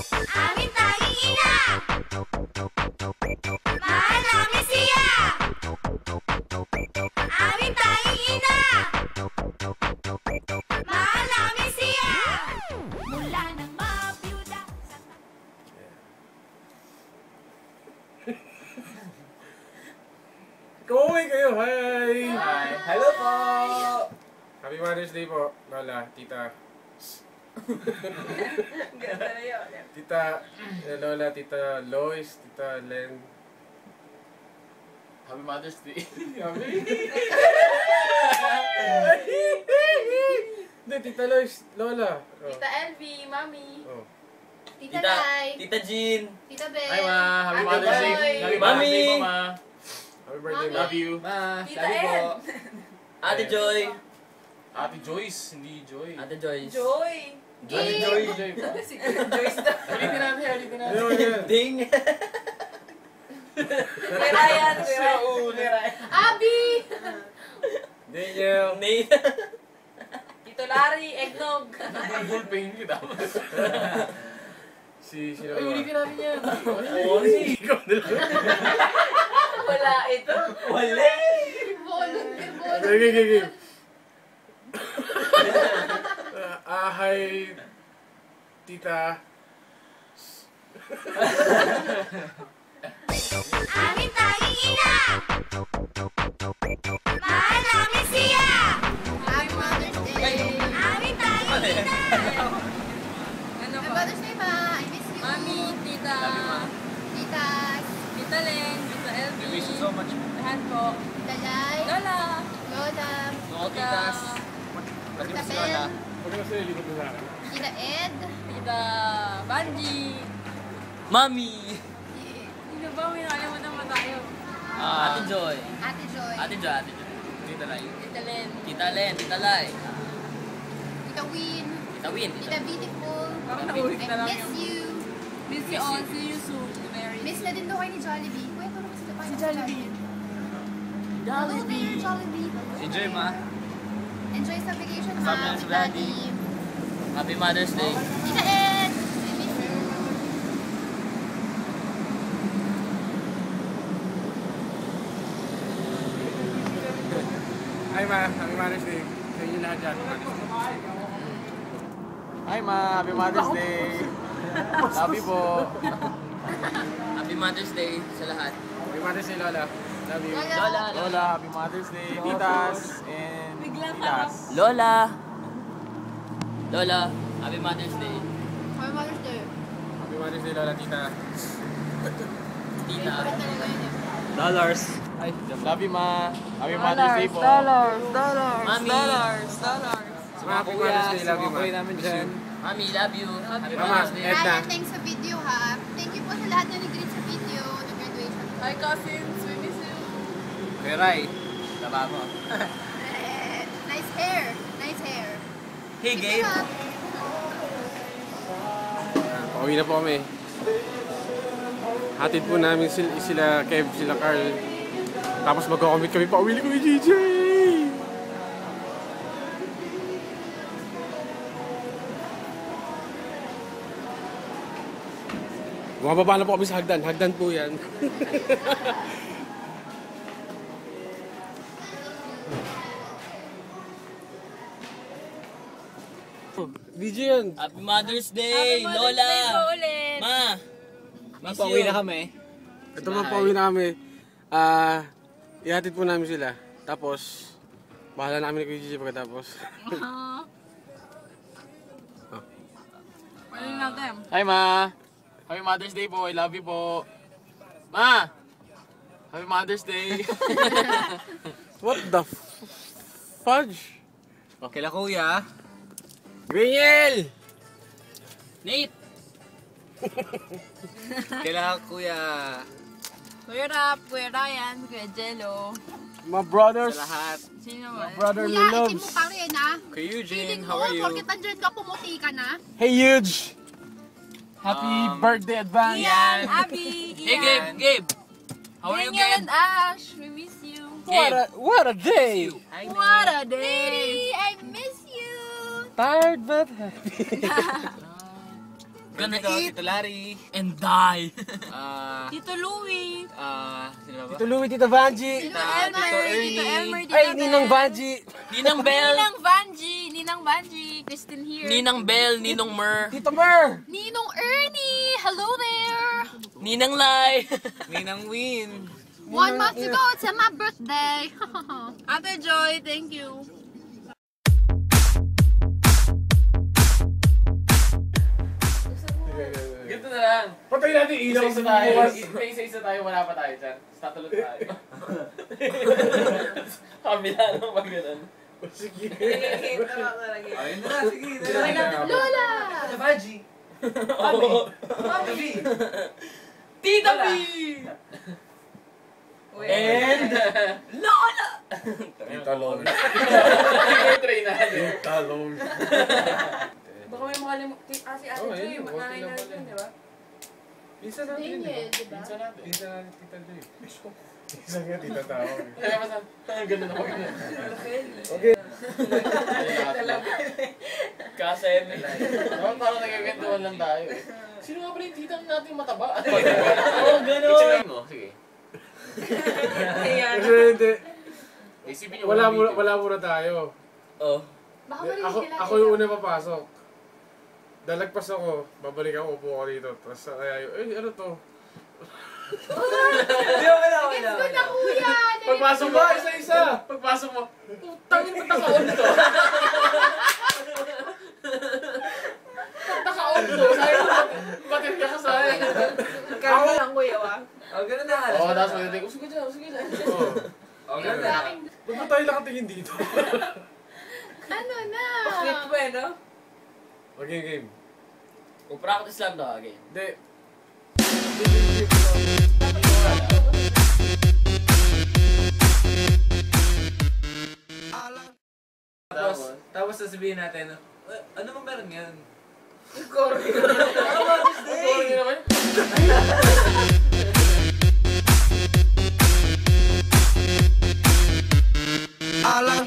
Aming tanging ina! Mahal namin siya! Aming tanging ina! Mahal namin siya! Mula nang mabiyuda sa... Kumaway kayo, hi! Hi! Hello po! Happy Mother's Day po, Lola, Tita. Tita Lola, Tita Lois, Tita Len. Happy Mother's Day! Hindi, Tita Lois, Lola. Oh. Tita Elvie, Mami. Oh. Tita Lai, Tita Jean. Tita Bel, Hi ma! Happy Ate Mother's Day! Boy, Happy Mami! Mother's Day po ma! Happy birthday, Mami. Love you! Ma, Tita love you po. Ed. Ate Joy. Ate Joyce, hindi Joy. Ate Joyce. Joy. Ate Joy! Joy po. Si Joyce na. Ulitin natin, ulitin natin. Ano yan? Ding. Kuya Ryan, Kuya Ryan. Abi! Daniel. Nate. Tito Larry, Eggnog. Full pain kita. Sino Ay, ba? ulitin natin yan. Ikaw na lang. Wala ito. Wala. Okay. Hi, Tita. Aming tanging ina! Mahal namin siya! Happy Mother's Day! Aming tanging ina! Ano Happy pa? Mother's Day, Ma! I miss you! Mami, Tita. Titas, Tita Len, Tita Elvie. We wish you so much. Lahat po. Tita Lai, Lola. Lola, Oo, titas. Tita Bel, Huwag na sila likod mo sa akin. Tita Ed, Tita Banji. Mami. Sino ba? May nakalimutan mo tayo. Ate Joy. Ate Joy, Ate Joy, Ate Joy. Tita Lai. Tita Len. Tita Len, Tita Lai. Tita Win, Tita Win. Tita Beautiful, Parang I naulit na lang miss yung... you! Miss you all. See you soon. Very Miss na din daw kayo ni Jollibee. Kuya, tulong sila pa. Si Jollibee. Hello there, Jollibee. Enjoy ma! Enjoy sa vacation, Kasama Ma. niya si With Daddy. Happy Mother's Day. Tita Ed, I miss you. Hi, Ma. Happy Mother's Day. Sa inyo lahat dyan. Hi ma! Happy Mother's Day! Love you po! Happy Mother's Day sa lahat. Happy Mother's Day, Lola. Love you. Lola. Lola, Happy Mother's Day! Titas and Biglang titas. Lola. Lola. Happy Mother's Day. Happy Mother's Day. Happy Mother's Day, Lola, Tita. Tita. Favorite talaga yun eh. Dollars! Ay, love you ma! Happy Mother's Day po! Dollars. Mami. Dollars. Happy Mother's Day, love you, Ma. namin dyan. Mami, love you. Happy Mama, Mother's Day. Edna. Ryan, thanks sa video ha. Thank you po sa lahat na nag-greet sa video ng graduation. Hi cousins, we miss you. Peray! Taba mo. Nice hair. Nice hair. Hey, Keep Gabe. it up. Pauwi na po kami. Hatid po namin sila Kev, sila Carl. Tapos magkakomit kami, pauwi na kami, JJ! Bumababa na po kami sa hagdan. Hagdan po yan. DJ yan. Happy Mother's Day, Lola. ulit. Ma. Miss Pauwi you. na kami. Ito po pauwi na kami. Ihatid po namin sila. Tapos, bahala namin ni JJ pagkatapos. Pwede natin. Hi ma! Happy Mother's Day po. I love you po. Ma! Happy Mother's Day. What the fudge? Okay lang kuya. Grinel! Nate. Kailangan kuya. Kuya Rap, Kuya Ryan, Kuya Jello. My brothers. Sa lahat. Sino ba? Brother Kuya, itim loves. mo pa rin ha. Kuya Eugene, Feeling how mo, are you? porkit nandyan ka, pumuti ka na. Hey, Huge! Happy birthday advance! Ian, Abby, Hey, Ian. Gabe. Gabe. How are you, Daniel Gabe? and Ash, we miss you. What a day! What a day. Baby, I miss you. Tired but happy. Gonna eat Tito Larry. and die. Tito Louie. Sino ba? Tito Louie, Tita Vanji. Tito Elmer. Tito Elmer. Tito Ay, Ninang Vanji. Ninang Bell. Ninang Vanji. Ninang Vanji. Christine here. Ninang Bell, Ninong Mer, Tito Mer. Ninong Ernie. Hello there. Ninang Lai. Ninang Win. 1 month to go to my birthday. Ate Joy, thank you. Ganito na lang. Patay natin ilaw Isa-isa sa tayo. bukas. Isa-isa tayo, wala pa tayo dyan. Tatulog tayo. Kabila nung pag ganun. Sige. Ayun na, sige. Lola! Tita B. And... Lola. Tita Long. Try na. Tita Long. Baka may makalimutan. Si Ate Joy, nanay natin, di ba? Minsan natin yun, di ba? Diba? Minsan natin. Minsan natin Tita Joy. Minsan nga Tita Tao. Kaya basta, ganun na pag ganun. Okay. Kasem. Dapat parang nagkagantuhan lang tayo eh. Sino nga pala yung titang natin mataba? Oo, ganun. Mo, sige. Kasi hindi. Isipin nyo, Wala muna tayo. Oh. Baka marinig nila. Ako yung una papasok. Dalagpas ako, babalik ako, upo ako dito. Tapos kaya ano to? Gets ko na kuya! Pagpasok mo, isa-isa! Pagpasok mo, tangin mo naka-on to. Naka-on to, sayo mo, bakit ka kasaya? Kaya lang kuya, wa? Ganun na. Oo, tapos magdating, sige dyan. Oo. Ganun Sa na. akin, Ba't ba tayo nakatingin dito? ano na? Bakit po no? Okay, game. Kung practice lang daw, again. Hindi. Tapos sasabihin natin, ano bang meron yan? Sorry naman. Alang